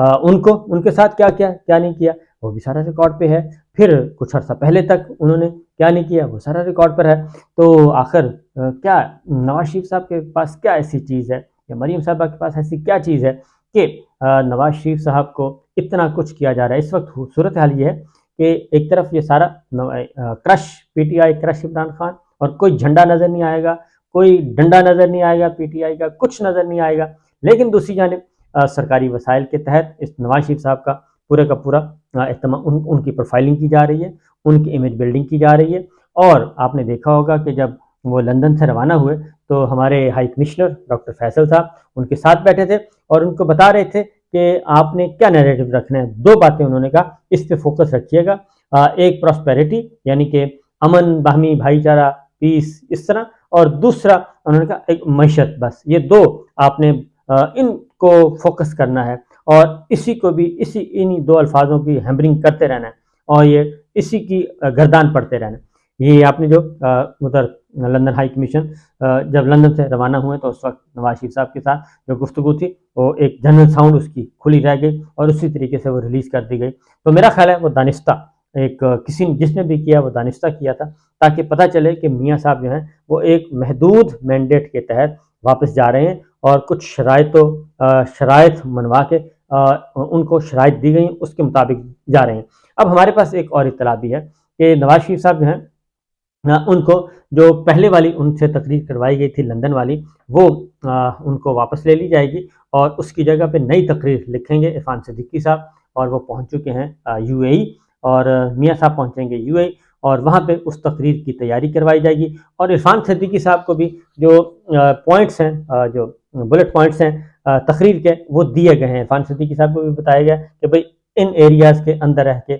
ان کے ساتھ کیا کیا کیا نہیں کیا وہ بھی سارا ریکارڈ پہ ہے. پھر کچھ عرصہ پہلے تک انہوں نے کیا نہیں کیا وہ سارا ریکارڈ پر ہے. تو آخر کیا نواز شریف صاحب کے پاس کیا ایسی چیز ہے یا مریم صاحبہ کے پاس ایسی کیا چیز ہے کہ نواز شریف صاحب کو اتنا کچھ کیا جا رہا ہے؟ اس وقت صورتحال یہ ہے کہ ایک طرف یہ سارا کرش پی ٹی آئی، کرش عمران خان، اور کوئی جھنڈا نظر نہیں آئے گا، کوئی ڈنڈا نظر نہیں آئے گا پی ٹی آئی کا، کچھ نظر نہیں آئے گا. لیکن دوسری جانب سرکاری وسائل کے تحت اس نواز شریف صاحب کا پورے کا پورا اہتمام، ان کی پروفائلنگ کی جا رہی ہے، ان کی امیج بلڈنگ کی جا رہی ہے. اور آپ نے دیکھا ہوگا کہ جب وہ لندن سے روانہ ہوئے تو ہمارے ہائی کمشنر ڈاکٹر فیصل صاحب ان کے ساتھ بیٹھے تھے اور ان کو بتا رہے تھے کہ آپ نے کیا نیریٹو رکھنا ہے. دو باتیں انہوں نے کہا اس پہ فوکس رکھیے گا، ایک پراسپیرٹی یعنی کہ امن، باہمی بھائی چارہ، پیس، اس طرح، اور دوسرا انہوں نے کہا ایک معیشت. بس یہ دو آپ نے ان کو فوکس کرنا ہے اور اسی کو بھی انہی دو الفاظوں کی ہیمرنگ کرتے رہنا ہے اور یہ اسی کی گردان پڑتے رہنا ہے. یہ آپ نے جو ادھر لندن ہائی کمیشن جب لندن سے روانہ ہوئے تو اس وقت نواز شریف صاحب کے ساتھ جو گفتگو تھی وہ ایک جنرل ساؤنڈ اس کی کھلی رہ گئی اور اسی طریقے سے وہ ریلیز کر دی گئی. تو میرا خیال ہے وہ دانستہ ایک کسی نے جس نے بھی کیا وہ دانستہ کیا تھا تاکہ پتہ چلے کہ میاں صاحب جو ہیں وہ ایک محدود مینڈیٹ کے تحت واپس جا رہے ہیں اور کچھ شرائط منوا کے ان کو شرائط دی گئی اس کے مطابق جا رہے ہیں. اب ہمارے پاس ایک اور اطلاع بھی ہے کہ نواز شریف صاحب جو ہیں ان کو جو پہلے والی ان سے تقریر کروائی گئی تھی لندن والی وہ ان کو واپس لے لی جائے گی اور اس کی جگہ پہ نئی تقریر لکھیں گے عرفان صدیقی صاحب، اور وہ پہنچ چکے ہیں یو اے ای، اور میاں صاحب پہنچیں گے یو اے ای اور وہاں پہ اس تقریر کی تیاری کروائی جائے گی. اور عرفان صدیقی صاحب کو بھی جو پوائنٹس ہیں، جو بلٹ پوائنٹس ہیں تقریر کے وہ دیے گئے ہیں. عرفان صدیقی صاحب کو بھی بتایا گیا کہ بھئی ان ایریاز کے اندر رہ کے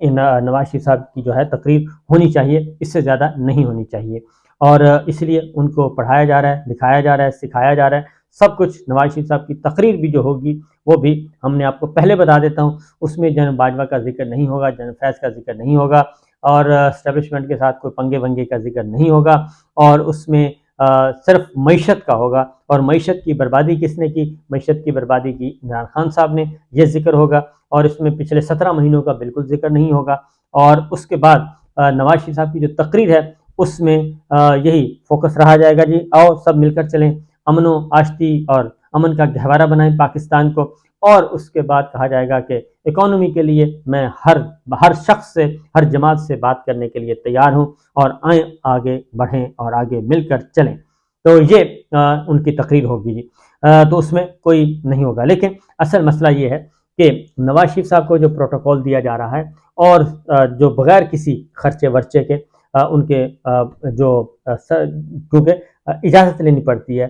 نواز شریف صاحب کی جو ہے تقریر ہونی چاہیے، اس سے زیادہ نہیں ہونی چاہیے. اور اس لیے ان کو پڑھایا جا رہا ہے، دکھایا جا رہا ہے، سکھایا جا رہا ہے سب کچھ. نواز شریف صاحب کی تقریر بھی جو ہوگی وہ بھی ہم نے آپ کو پہلے بتا دیتا ہوں، اس میں جنرل باجوہ کا ذکر نہیں ہوگا، جنرل فیض کا ذکر نہیں ہوگا، اور اسٹیبلشمنٹ کے ساتھ کوئی پنگے ونگے کا ذکر نہیں ہوگا، اور اس میں صرف معیشت کا ہوگا. اور معیشت کی بربادی کس نے کی؟ معیشت کی بربادی کی عمران خان صاحب نے، یہ ذکر ہوگا. اور اس میں پچھلے 17 مہینوں کا بالکل ذکر نہیں ہوگا. اور اس کے بعد نواز شریف صاحب کی جو تقریر ہے اس میں یہی فوکس رہا جائے گا، جی آؤ سب مل کر چلیں، امن و آشتی اور امن کا گہوارہ بنائیں پاکستان کو. اور اس کے بعد کہا جائے گا کہ اکانومی کے لیے میں ہر شخص سے، ہر جماعت سے بات کرنے کے لیے تیار ہوں، اور آئیں آگے بڑھیں اور آگے مل کر چلیں. تو یہ ان کی تقریر ہوگی جی. تو اس میں کوئی نہیں ہوگا. لیکن اصل مسئلہ یہ ہے کہ نواز شریف صاحب کو جو پروٹوکول دیا جا رہا ہے اور جو بغیر کسی خرچے ورچے کے ان کے جو کیونکہ اجازت لینی پڑتی ہے،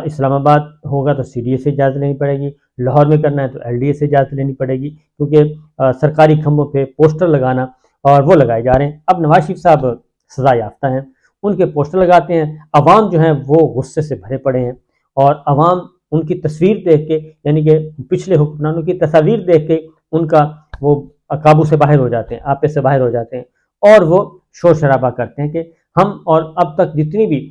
اسلام آباد ہوگا تو سی ڈی اے سے اجازت لینی پڑے گی، لاہور میں کرنا ہے تو ایل ڈی اے سے اجازت لینی پڑے گی، کیونکہ سرکاری کھمبوں پہ پوسٹر لگانا اور وہ لگائے جا رہے ہیں. اب نواز شریف صاحب سزا یافتہ ہیں، ان کے پوسٹر لگاتے ہیں، عوام جو ہیں وہ غصے سے بھرے پڑے ہیں، اور عوام ان کی تصویر دیکھ کے، یعنی کہ پچھلے حکمرانوں کی تصاویر دیکھ کے ان کا وہ قابو سے باہر ہو جاتے ہیں، آپے سے باہر ہو جاتے ہیں، اور وہ شور شرابہ کرتے ہیں کہ ہم، اور اب تک جتنی بھی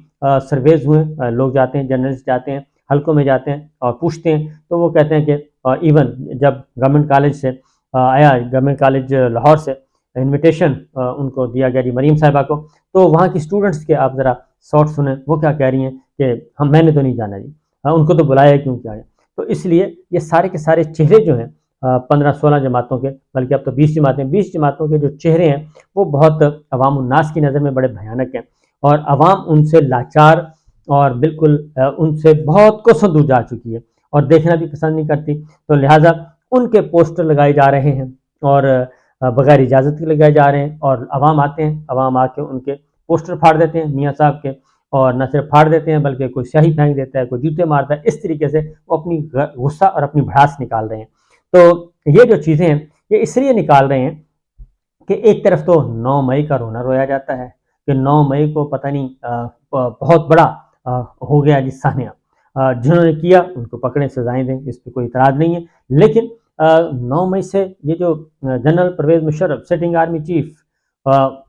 سرویز ہوئے لوگ جاتے ہیں، جرنلسٹ جاتے ہیں، حلقوں میں جاتے ہیں اور پوچھتے ہیں تو وہ کہتے ہیں کہ ایون جب گورنمنٹ کالج سے آیا، گورنمنٹ کالج لاہور سے انویٹیشن ان کو دیا گیا جی مریم صاحبہ کو، تو وہاں کی اسٹوڈنٹس کے آپ ذرا شارٹ سنیں وہ کیا کہہ رہی ہیں کہ میں نے تو نہیں جانا جی، ان کو تو بلایا کیوں کیا ہے. تو اس لیے یہ سارے کے سارے چہرے جو ہیں 15-16 جماعتوں کے، بلکہ اب تو 20 جماعتوں کے جو چہرے ہیں وہ بہت عوام الناس کی نظر میں بڑے بھیانک ہیں، اور عوام ان سے لاچار اور بالکل ان سے بہت کوسوں دور جا چکی ہے اور دیکھنا بھی پسند نہیں کرتی. تو لہٰذا ان کے پوسٹر لگائے جا رہے ہیں اور بغیر اجازت کے لگائے جا رہے ہیں، اور عوام آتے ہیں، عوام آ کے ان کے پوسٹر پھاڑ دیتے ہیں میاں صاحب کے، اور نہ صرف پھاڑ دیتے ہیں بلکہ کوئی سیاہی پھینک دیتا ہے، کوئی جوتے مارتا ہے. اس طریقے سے وہ اپنی غصہ اور اپنی بھڑاس نکال رہے ہیں. تو یہ جو چیزیں ہیں یہ اس لیے نکال رہے ہیں کہ ایک طرف تو 9 مئی کا رونا رویا جاتا ہے کہ 9 مئی کو پتہ نہیں بہت بڑا ہو گیا جس سانحہ، جنہوں نے کیا ان کو پکڑیں، سزائیں دیں، اس پہ کوئی اعتراض نہیں ہے. لیکن 9 مئی سے یہ جو general Pervez Musharraf sitting army chief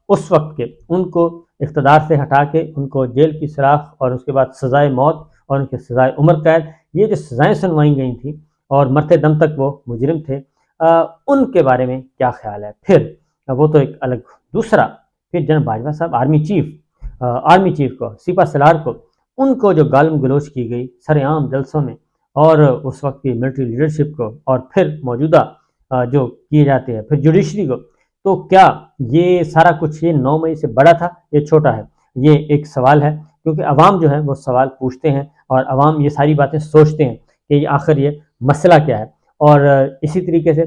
اس وقت کے، ان کو اقتدار سے ہٹا کے ان کو جیل کی سراخ اور اس کے بعد سزائے موت اور ان کی سزائے عمر قید، یہ جو سزائیں سنوائی گئی تھیں اور مرتے دم تک وہ مجرم تھے، ان کے بارے میں کیا خیال ہے؟ پھر وہ تو ایک الگ دوسرا، پھر جنرل باجوہ صاحب آرمی چیف کو، سپہ سالار کو، ان کو جو گالم گلوچ کی گئی سر عام جلسوں میں، اور اس وقت کی ملٹری لیڈرشپ کو، اور پھر موجودہ جو کیے جاتے ہیں، پھر جوڈیشری کو، تو کیا یہ سارا کچھ یہ 9 مئی سے بڑا تھا یہ چھوٹا ہے؟ یہ ایک سوال ہے، کیونکہ عوام جو ہے وہ سوال پوچھتے ہیں، اور عوام یہ ساری باتیں سوچتے ہیں کہ آخر یہ مسئلہ کیا ہے۔ اور اسی طریقے سے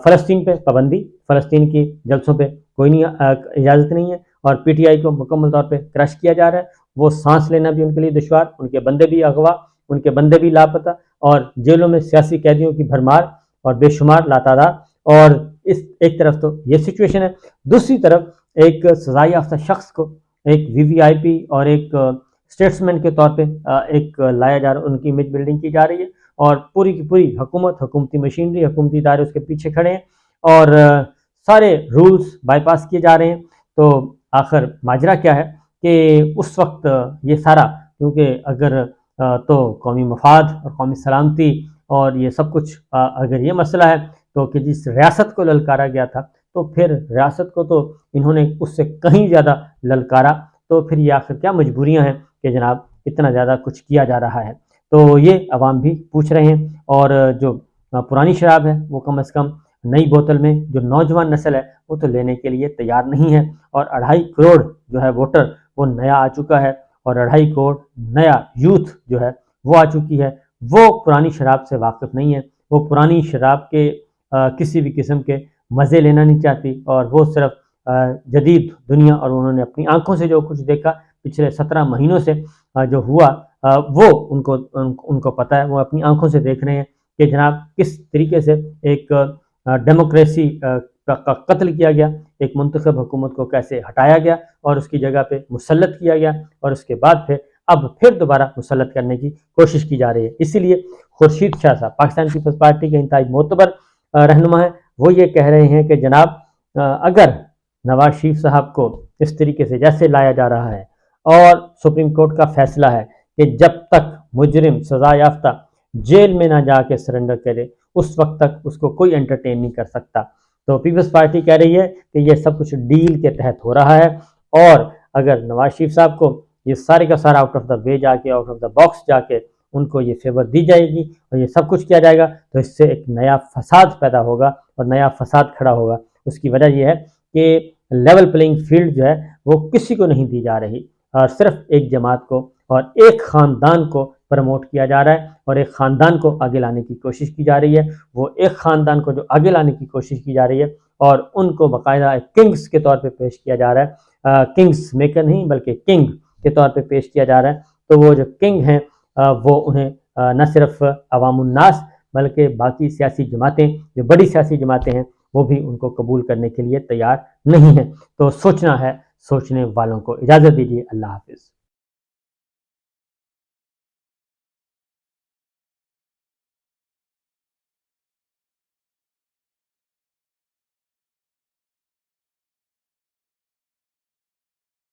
فلسطین پہ پابندی، فلسطین کی جلسوں پہ کوئی نہیں اجازت نہیں ہے، اور پی ٹی آئی کو مکمل طور پہ کرش کیا جا رہا ہے، وہ سانس لینا بھی ان کے لیے دشوار، ان کے بندے بھی اغوا، ان کے بندے بھی لاپتہ، اور جیلوں میں سیاسی قیدیوں کی بھرمار اور بے شمار لاتعداد، اور اس ایک طرف تو یہ سچویشن ہے، دوسری طرف ایک سزا یافتہ شخص کو ایک وی وی آئی پی اور ایک اسٹیٹسمین کے طور پہ ایک لایا جا رہا ہے، ان کی امیج بلڈنگ کی جا رہی ہے، اور پوری کی پوری حکومت، حکومتی مشینری، حکومتی ادارے اس کے پیچھے کھڑے ہیں، اور سارے رولز بائی پاس کیے جا رہے ہیں۔ تو آخر ماجرا کیا ہے کہ اس وقت یہ سارا، کیونکہ اگر تو قومی مفاد اور قومی سلامتی اور یہ سب کچھ اگر یہ مسئلہ ہے، تو کہ جس ریاست کو للکارا گیا تھا، تو پھر ریاست کو تو انہوں نے اس سے کہیں زیادہ للکارا، تو پھر یہ آخر کیا مجبوریاں ہیں کہ جناب اتنا زیادہ کچھ کیا جا رہا ہے؟ تو یہ عوام بھی پوچھ رہے ہیں، اور جو پرانی شراب ہے وہ کم از کم نئی بوتل میں جو نوجوان نسل ہے وہ تو لینے کے لیے تیار نہیں ہے، اور 2.5 کروڑ جو ہے ووٹر وہ نیا آ چکا ہے، اور 2.5 کروڑ نیا یوتھ جو ہے وہ آ چکی ہے، وہ پرانی شراب سے واقف نہیں ہے، وہ پرانی شراب کے کسی بھی قسم کے مزے لینا نہیں چاہتی، اور وہ صرف جدید دنیا، اور انہوں نے اپنی آنکھوں سے جو کچھ دیکھا پچھلے 17 مہینوں سے جو ہوا، وہ ان کو پتہ ہے، وہ اپنی آنکھوں سے دیکھ رہے ہیں کہ جناب کس طریقے سے ایک ڈیموکریسی کا قتل کیا گیا، ایک منتخب حکومت کو کیسے ہٹایا گیا اور اس کی جگہ پہ مسلط کیا گیا، اور اس کے بعد پھر دوبارہ مسلط کرنے کی کوشش کی جا رہی ہے۔ اسی لیے خورشید شاہ صاحب پاکستان پیپلز پارٹی کے انتہائی معتبر رہنما ہیں، وہ یہ کہہ رہے ہیں کہ جناب اگر نواز شریف صاحب کو اس طریقے سے جیسے لایا جا رہا ہے، اور سپریم کورٹ کا فیصلہ ہے کہ جب تک مجرم سزا یافتہ جیل میں نہ جا کے سرنڈر کرے اس وقت تک اس کو کوئی انٹرٹین نہیں کر سکتا، تو پیپلز پارٹی کہہ رہی ہے کہ یہ سب کچھ ڈیل کے تحت ہو رہا ہے، اور اگر نواز شریف صاحب کو یہ سارے کا سارا آؤٹ آف دا وے جا کے، آؤٹ آف دا باکس جا کے ان کو یہ فیور دی جائے گی اور یہ سب کچھ کیا جائے گا، تو اس سے ایک نیا فساد پیدا ہوگا اور نیا فساد کھڑا ہوگا۔ اس کی وجہ یہ ہے کہ لیول پلینگ فیلڈ جو ہے وہ کسی کو نہیں دی جا رہی، اور صرف ایک جماعت کو اور ایک خاندان کو پروموٹ کیا جا رہا ہے، اور ایک خاندان کو آگے لانے کی کوشش کی جا رہی ہے۔ وہ ایک خاندان کو جو آگے لانے کی کوشش کی جا رہی ہے، اور ان کو باقاعدہ ایک کنگز کے طور پہ پیش کیا جا رہا ہے، کنگز میکر نہیں بلکہ کنگ کے طور پہ پیش کیا جا رہا ہے۔ تو وہ جو کنگ ہیں وہ انہیں نہ صرف عوام الناس بلکہ باقی سیاسی جماعتیں، جو بڑی سیاسی جماعتیں ہیں، وہ بھی ان کو قبول کرنے کے لیے تیار نہیں ہیں۔ تو سوچنا ہے، سوچنے والوں کو اجازت دیجیے۔ اللہ حافظ۔